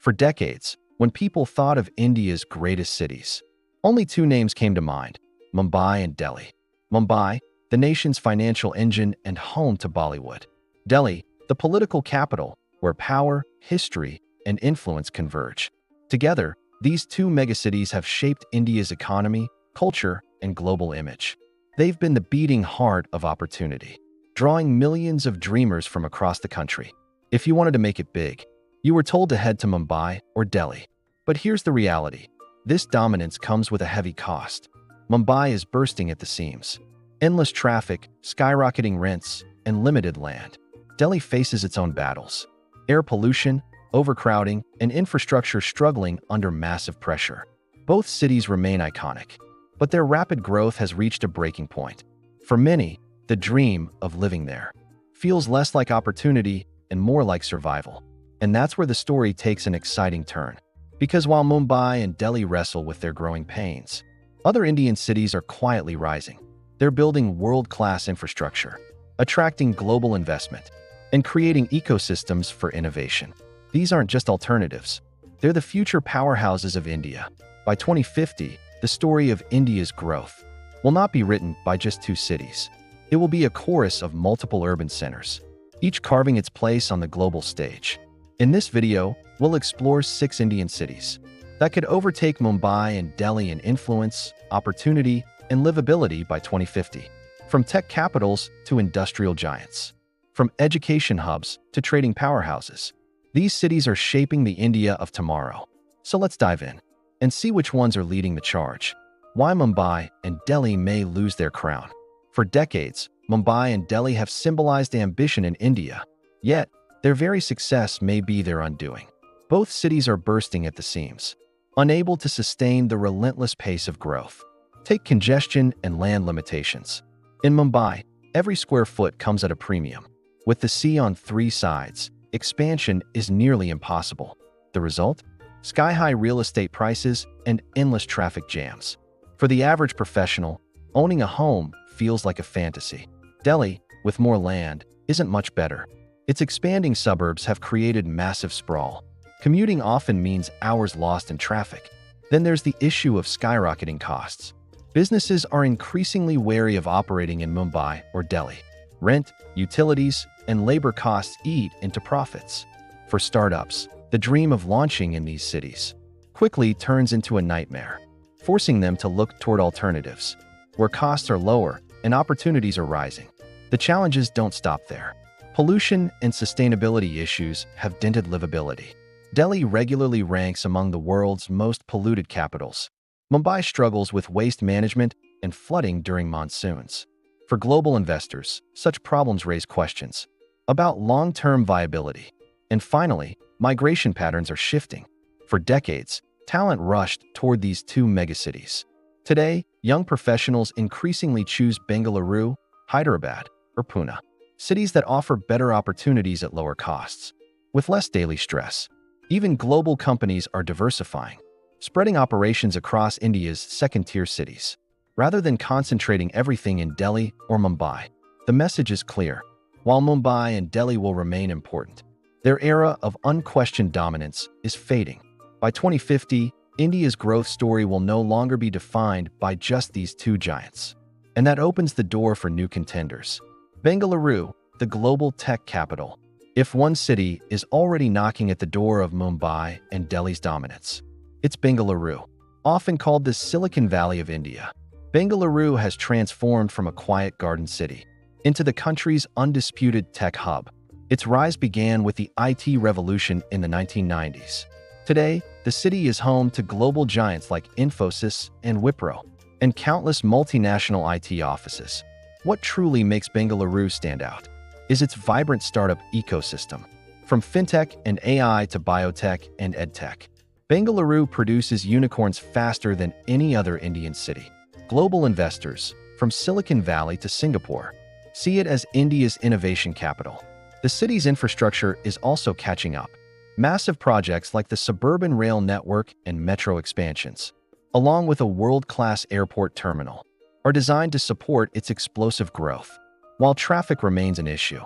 For decades, when people thought of India's greatest cities, only two names came to mind: Mumbai and Delhi. Mumbai, the nation's financial engine and home to Bollywood. Delhi, the political capital, where power, history, and influence converge. Together, these two megacities have shaped India's economy, culture, and global image. They've been the beating heart of opportunity, drawing millions of dreamers from across the country. If you wanted to make it big, you were told to head to Mumbai or Delhi. But here's the reality. This dominance comes with a heavy cost. Mumbai is bursting at the seams. Endless traffic, skyrocketing rents, and limited land. Delhi faces its own battles. Air pollution, overcrowding, and infrastructure struggling under massive pressure. Both cities remain iconic, but their rapid growth has reached a breaking point. For many, the dream of living there feels less like opportunity and more like survival. And that's where the story takes an exciting turn. Because while Mumbai and Delhi wrestle with their growing pains, other Indian cities are quietly rising. They're building world-class infrastructure, attracting global investment, and creating ecosystems for innovation. These aren't just alternatives. They're the future powerhouses of India. By 2050, the story of India's growth will not be written by just two cities. It will be a chorus of multiple urban centers, each carving its place on the global stage. In this video, we'll explore 6 Indian cities that could overtake Mumbai and Delhi in influence, opportunity, and livability by 2050. From tech capitals to industrial giants, from education hubs to trading powerhouses, these cities are shaping the India of tomorrow. So let's dive in and see which ones are leading the charge. Why Mumbai and Delhi may lose their crown. For decades, Mumbai and Delhi have symbolized ambition in India, yet their very success may be their undoing. Both cities are bursting at the seams, unable to sustain the relentless pace of growth. Take congestion and land limitations. In Mumbai, every square foot comes at a premium. With the sea on 3 sides, expansion is nearly impossible. The result? Sky-high real estate prices and endless traffic jams. For the average professional, owning a home feels like a fantasy. Delhi, with more land, isn't much better. Its expanding suburbs have created massive sprawl. Commuting often means hours lost in traffic. Then there's the issue of skyrocketing costs. Businesses are increasingly wary of operating in Mumbai or Delhi. Rent, utilities, and labor costs eat into profits. For startups, the dream of launching in these cities quickly turns into a nightmare, forcing them to look toward alternatives, where costs are lower and opportunities are rising. The challenges don't stop there. Pollution and sustainability issues have dented livability. Delhi regularly ranks among the world's most polluted capitals. Mumbai struggles with waste management and flooding during monsoons. For global investors, such problems raise questions about long-term viability. And finally, migration patterns are shifting. For decades, talent rushed toward these two megacities. Today, young professionals increasingly choose Bengaluru, Hyderabad, or Pune, cities that offer better opportunities at lower costs, with less daily stress. Even global companies are diversifying, spreading operations across India's second-tier cities. Rather than concentrating everything in Delhi or Mumbai, the message is clear. While Mumbai and Delhi will remain important, their era of unquestioned dominance is fading. By 2050, India's growth story will no longer be defined by just these two giants. And that opens the door for new contenders. Bengaluru, the global tech capital. If one city is already knocking at the door of Mumbai and Delhi's dominance, it's Bengaluru, often called the Silicon Valley of India. Bengaluru has transformed from a quiet garden city into the country's undisputed tech hub. Its rise began with the IT revolution in the 1990s. Today, the city is home to global giants like Infosys and Wipro, and countless multinational IT offices. What truly makes Bengaluru stand out is its vibrant startup ecosystem. From fintech and AI to biotech and edtech, Bengaluru produces unicorns faster than any other Indian city. Global investors, from Silicon Valley to Singapore, see it as India's innovation capital. The city's infrastructure is also catching up. Massive projects like the suburban rail network and metro expansions, along with a world-class airport terminal, are designed to support its explosive growth. While traffic remains an issue,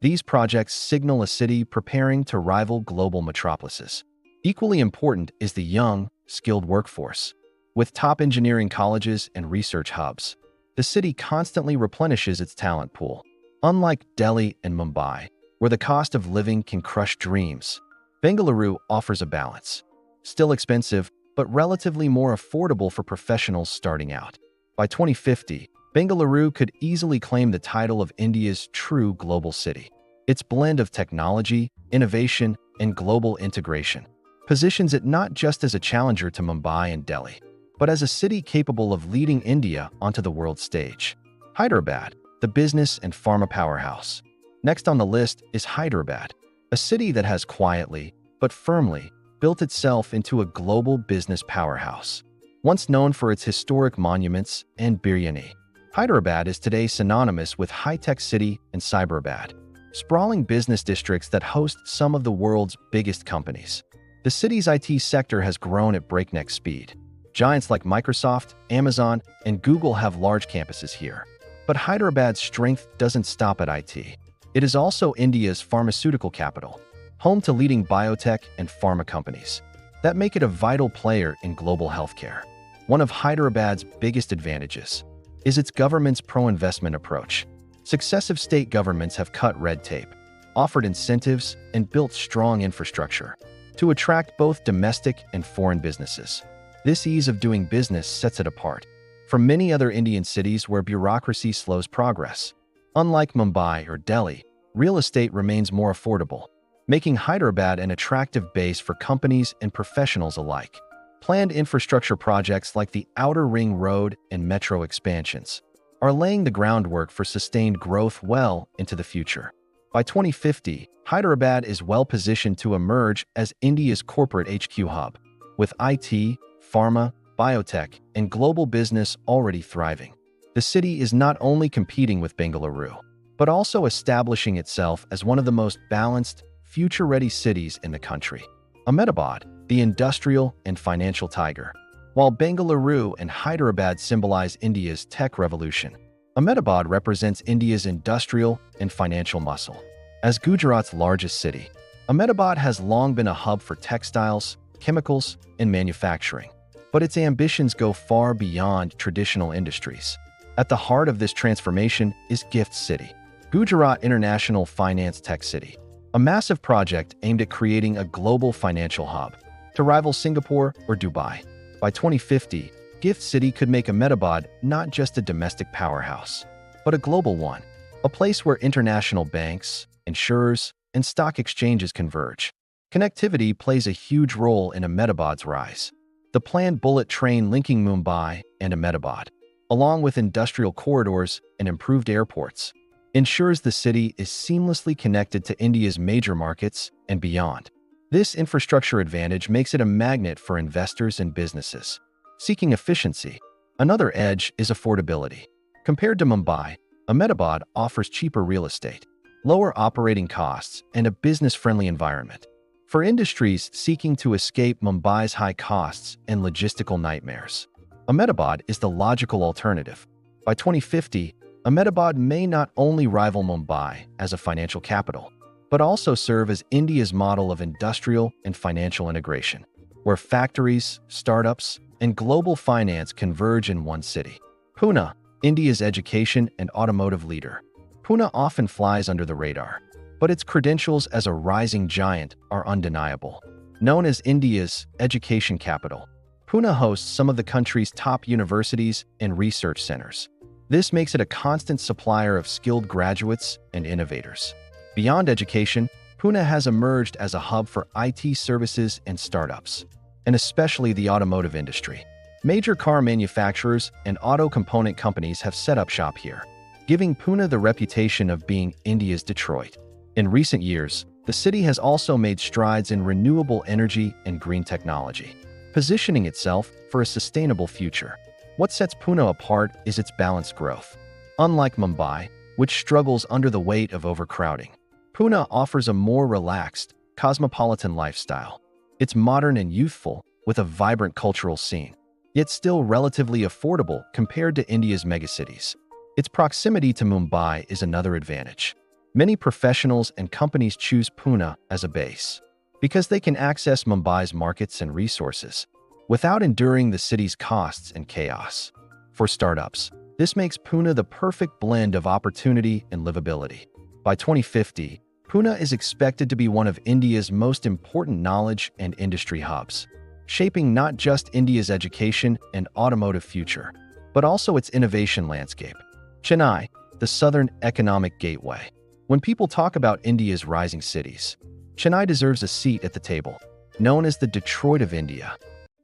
these projects signal a city preparing to rival global metropolises. Equally important is the young, skilled workforce. With top engineering colleges and research hubs, the city constantly replenishes its talent pool. Unlike Delhi and Mumbai, where the cost of living can crush dreams, Bengaluru offers a balance. Still expensive, but relatively more affordable for professionals starting out. By 2050, Bengaluru could easily claim the title of India's true global city. Its blend of technology, innovation, and global integration positions it not just as a challenger to Mumbai and Delhi, but as a city capable of leading India onto the world stage. Hyderabad, the business and pharma powerhouse. Next on the list is Hyderabad, a city that has quietly, but firmly, built itself into a global business powerhouse. Once known for its historic monuments and biryani, Hyderabad is today synonymous with high-tech city and Cyberabad, sprawling business districts that host some of the world's biggest companies. The city's IT sector has grown at breakneck speed. Giants like Microsoft, Amazon, and Google have large campuses here. But Hyderabad's strength doesn't stop at IT. It is also India's pharmaceutical capital, home to leading biotech and pharma companies that make it a vital player in global healthcare. One of Hyderabad's biggest advantages is its government's pro-investment approach. Successive state governments have cut red tape, offered incentives, and built strong infrastructure to attract both domestic and foreign businesses. This ease of doing business sets it apart from many other Indian cities where bureaucracy slows progress. Unlike Mumbai or Delhi, real estate remains more affordable, making Hyderabad an attractive base for companies and professionals alike. Planned infrastructure projects like the Outer Ring Road and metro expansions are laying the groundwork for sustained growth well into the future. By 2050, Hyderabad is well positioned to emerge as India's corporate HQ hub, with IT, pharma, biotech, and global business already thriving. The city is not only competing with Bengaluru, but also establishing itself as one of the most balanced, future-ready cities in the country. Ahmedabad, the industrial and financial tiger. While Bengaluru and Hyderabad symbolize India's tech revolution, Ahmedabad represents India's industrial and financial muscle. As Gujarat's largest city, Ahmedabad has long been a hub for textiles, chemicals, and manufacturing. But its ambitions go far beyond traditional industries. At the heart of this transformation is GIFT City, Gujarat International Finance Tech City, a massive project aimed at creating a global financial hub to rival Singapore or Dubai. By 2050, GIFT City could make Ahmedabad not just a domestic powerhouse, but a global one, a place where international banks, insurers, and stock exchanges converge. Connectivity plays a huge role in Ahmedabad's rise. The planned bullet train linking Mumbai and Ahmedabad, along with industrial corridors and improved airports, ensures the city is seamlessly connected to India's major markets and beyond. This infrastructure advantage makes it a magnet for investors and businesses seeking efficiency. Another edge is affordability. Compared to Mumbai, Ahmedabad offers cheaper real estate, lower operating costs, and a business-friendly environment. For industries seeking to escape Mumbai's high costs and logistical nightmares, Ahmedabad is the logical alternative. By 2050, Ahmedabad may not only rival Mumbai as a financial capital, but also serve as India's model of industrial and financial integration, where factories, startups, and global finance converge in one city. Pune, India's education and automotive leader. Pune often flies under the radar, but its credentials as a rising giant are undeniable. Known as India's education capital, Pune hosts some of the country's top universities and research centers. This makes it a constant supplier of skilled graduates and innovators. Beyond education, Pune has emerged as a hub for IT services and startups, and especially the automotive industry. Major car manufacturers and auto component companies have set up shop here, giving Pune the reputation of being India's Detroit. In recent years, the city has also made strides in renewable energy and green technology, positioning itself for a sustainable future. What sets Pune apart is its balanced growth. Unlike Mumbai, which struggles under the weight of overcrowding, Pune offers a more relaxed, cosmopolitan lifestyle. It's modern and youthful, with a vibrant cultural scene, yet still relatively affordable compared to India's megacities. Its proximity to Mumbai is another advantage. Many professionals and companies choose Pune as a base. because they can access Mumbai's markets and resources without enduring the city's costs and chaos. For startups, this makes Pune the perfect blend of opportunity and livability. By 2050, Pune is expected to be one of India's most important knowledge and industry hubs, shaping not just India's education and automotive future, but also its innovation landscape. Chennai, the southern economic gateway. When people talk about India's rising cities, Chennai deserves a seat at the table. Known as the Detroit of India,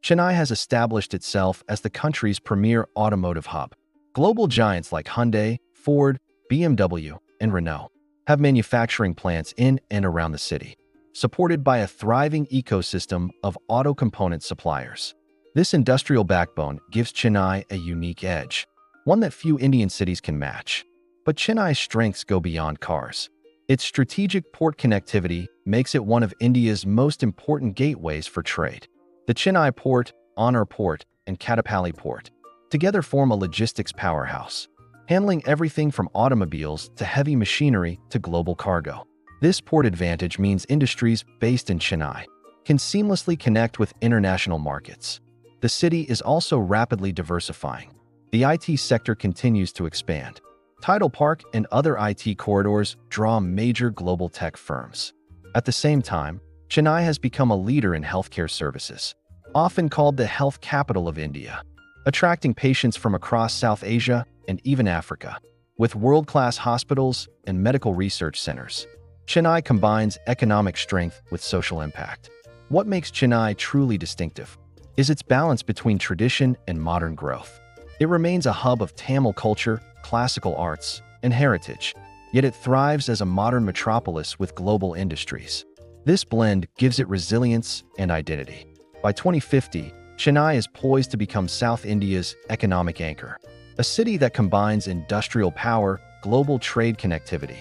Chennai has established itself as the country's premier automotive hub. Global giants like Hyundai, Ford, BMW, and Renault have manufacturing plants in and around the city, supported by a thriving ecosystem of auto component suppliers. This industrial backbone gives Chennai a unique edge, one that few Indian cities can match. But Chennai's strengths go beyond cars. Its strategic port connectivity makes it one of India's most important gateways for trade. The Chennai Port, Honor Port, and Kattupalli Port together form a logistics powerhouse, handling everything from automobiles to heavy machinery to global cargo. This port advantage means industries based in Chennai can seamlessly connect with international markets. The city is also rapidly diversifying. The IT sector continues to expand. Tidal Park and other IT corridors draw major global tech firms. At the same time, Chennai has become a leader in healthcare services, often called the health capital of India, attracting patients from across South Asia and even Africa. With world-class hospitals and medical research centers, Chennai combines economic strength with social impact. What makes Chennai truly distinctive is its balance between tradition and modern growth. It remains a hub of Tamil culture, classical arts, and heritage, yet it thrives as a modern metropolis with global industries. This blend gives it resilience and identity. By 2050, Chennai is poised to become South India's economic anchor, a city that combines industrial power, global trade connectivity,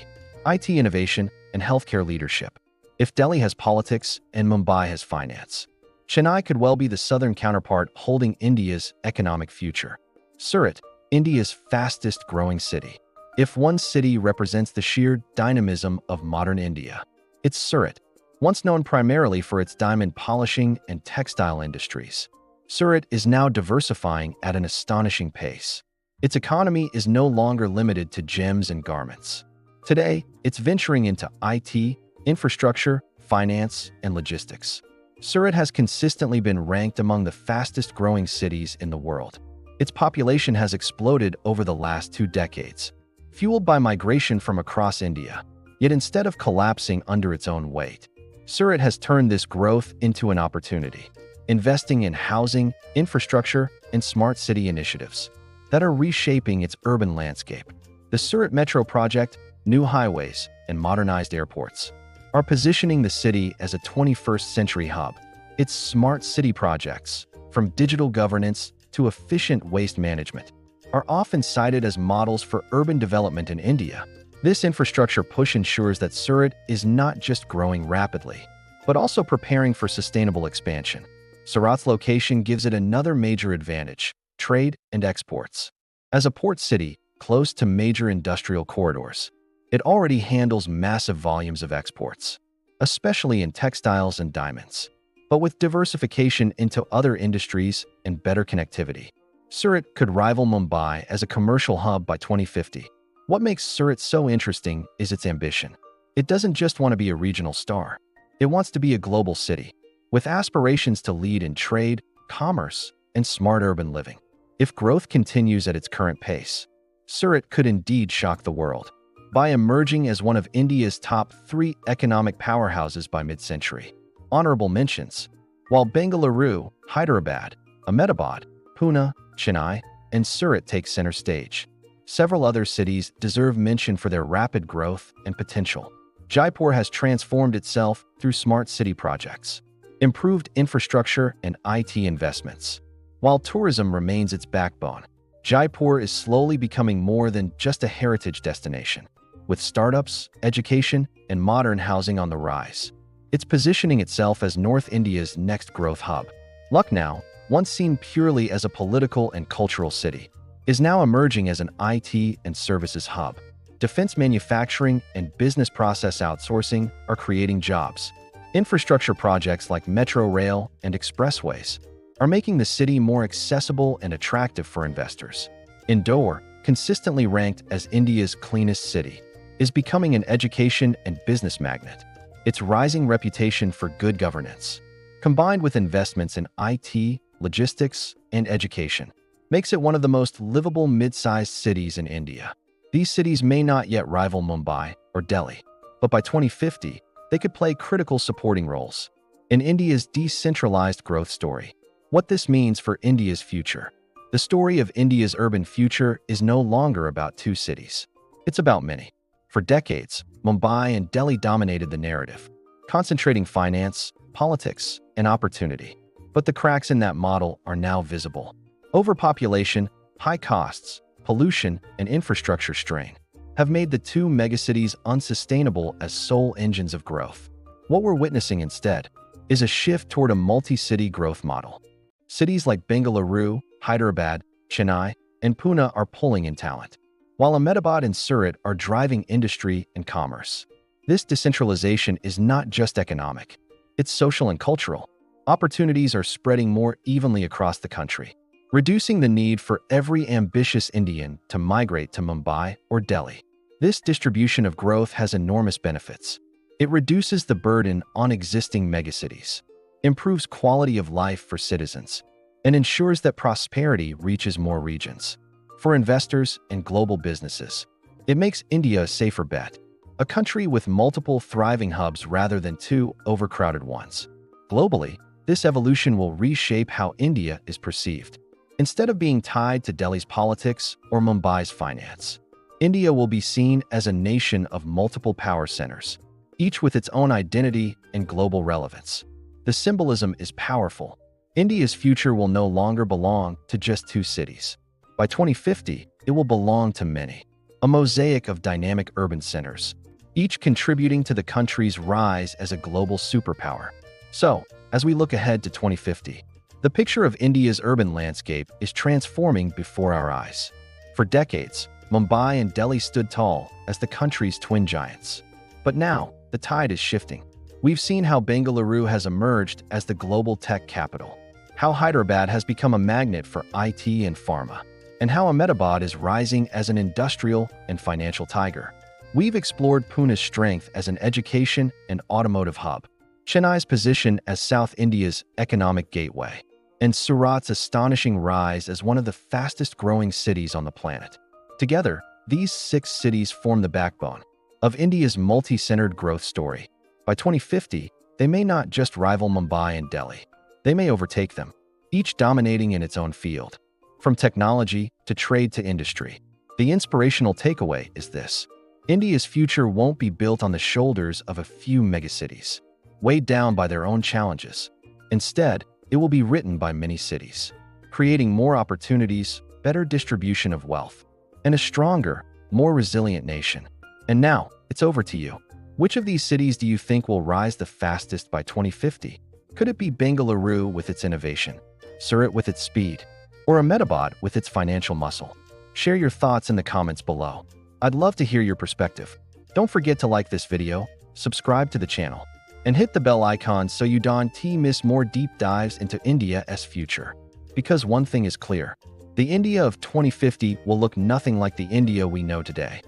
IT innovation, and healthcare leadership. If Delhi has politics and Mumbai has finance, Chennai could well be the southern counterpart holding India's economic future. Surat, India's fastest-growing city. If one city represents the sheer dynamism of modern India, it's Surat, once known primarily for its diamond polishing and textile industries. Surat is now diversifying at an astonishing pace. Its economy is no longer limited to gems and garments. Today, it's venturing into IT, infrastructure, finance, and logistics. Surat has consistently been ranked among the fastest-growing cities in the world. Its population has exploded over the last 2 decades, fueled by migration from across India. Yet instead of collapsing under its own weight, Surat has turned this growth into an opportunity, investing in housing, infrastructure, and smart city initiatives that are reshaping its urban landscape. The Surat Metro project, new highways, and modernized airports are positioning the city as a 21st-century hub. Its smart city projects, from digital governance to efficient waste management, are often cited as models for urban development in India. This infrastructure push ensures that Surat is not just growing rapidly, but also preparing for sustainable expansion. Surat's location gives it another major advantage: trade and exports. As a port city close to major industrial corridors, it already handles massive volumes of exports, especially in textiles and diamonds. But with diversification into other industries and better connectivity, Surat could rival Mumbai as a commercial hub by 2050. What makes Surat so interesting is its ambition. It doesn't just want to be a regional star. It wants to be a global city, with aspirations to lead in trade, commerce, and smart urban living. If growth continues at its current pace, Surat could indeed shock the world by emerging as one of India's top 3 economic powerhouses by mid-century. Honorable mentions: while Bengaluru, Hyderabad, Ahmedabad, Pune, Chennai, and Surat take center stage, several other cities deserve mention for their rapid growth and potential. Jaipur has transformed itself through smart city projects, improved infrastructure, and IT investments. While tourism remains its backbone, Jaipur is slowly becoming more than just a heritage destination. With startups, education, and modern housing on the rise, it's positioning itself as North India's next growth hub. Lucknow, once seen purely as a political and cultural city, is now emerging as an IT and services hub. Defense manufacturing and business process outsourcing are creating jobs. Infrastructure projects like metro rail and expressways are making the city more accessible and attractive for investors. Indore, consistently ranked as India's cleanest city, is becoming an education and business magnet. Its rising reputation for good governance, combined with investments in IT, logistics, and education, makes it one of the most livable mid-sized cities in India. These cities may not yet rival Mumbai or Delhi, but by 2050, they could play critical supporting roles in India's decentralized growth story. What this means for India's future. The story of India's urban future is no longer about two cities. It's about many. For decades, Mumbai and Delhi dominated the narrative, concentrating finance, politics, and opportunity. But the cracks in that model are now visible. Overpopulation, high costs, pollution, and infrastructure strain have made the two megacities unsustainable as sole engines of growth. What we're witnessing instead is a shift toward a multi-city growth model. Cities like Bengaluru, Hyderabad, Chennai, and Pune are pulling in talent, while Ahmedabad and Surat are driving industry and commerce. This decentralization is not just economic, it's social and cultural. Opportunities are spreading more evenly across the country, reducing the need for every ambitious Indian to migrate to Mumbai or Delhi. This distribution of growth has enormous benefits. It reduces the burden on existing megacities, improves quality of life for citizens, and ensures that prosperity reaches more regions. For investors and global businesses, it makes India a safer bet, a country with multiple thriving hubs rather than two overcrowded ones. Globally, this evolution will reshape how India is perceived. Instead of being tied to Delhi's politics or Mumbai's finance, India will be seen as a nation of multiple power centers, each with its own identity and global relevance. The symbolism is powerful. India's future will no longer belong to just two cities. By 2050, it will belong to many, a mosaic of dynamic urban centers, each contributing to the country's rise as a global superpower. So, as we look ahead to 2050, the picture of India's urban landscape is transforming before our eyes. For decades, Mumbai and Delhi stood tall as the country's twin giants. But now, the tide is shifting. We've seen how Bengaluru has emerged as the global tech capital, how Hyderabad has become a magnet for IT and pharma, and how Ahmedabad is rising as an industrial and financial tiger. We've explored Pune's strength as an education and automotive hub, Chennai's position as South India's economic gateway, and Surat's astonishing rise as one of the fastest-growing cities on the planet. Together, these 6 cities form the backbone of India's multi-centered growth story. By 2050, they may not just rival Mumbai and Delhi. They may overtake them, each dominating in its own field. From technology to trade to industry, the inspirational takeaway is this: India's future won't be built on the shoulders of a few megacities, weighed down by their own challenges. Instead, it will be written by many cities, creating more opportunities, better distribution of wealth, and a stronger, more resilient nation. And now, it's over to you. Which of these cities do you think will rise the fastest by 2050? Could it be Bengaluru with its innovation, Surat with its speed, or Ahmedabad with its financial muscle? Share your thoughts in the comments below. I'd love to hear your perspective. Don't forget to like this video, subscribe to the channel, and hit the bell icon so you don't miss more deep dives into India's future. Because one thing is clear, the India of 2050 will look nothing like the India we know today.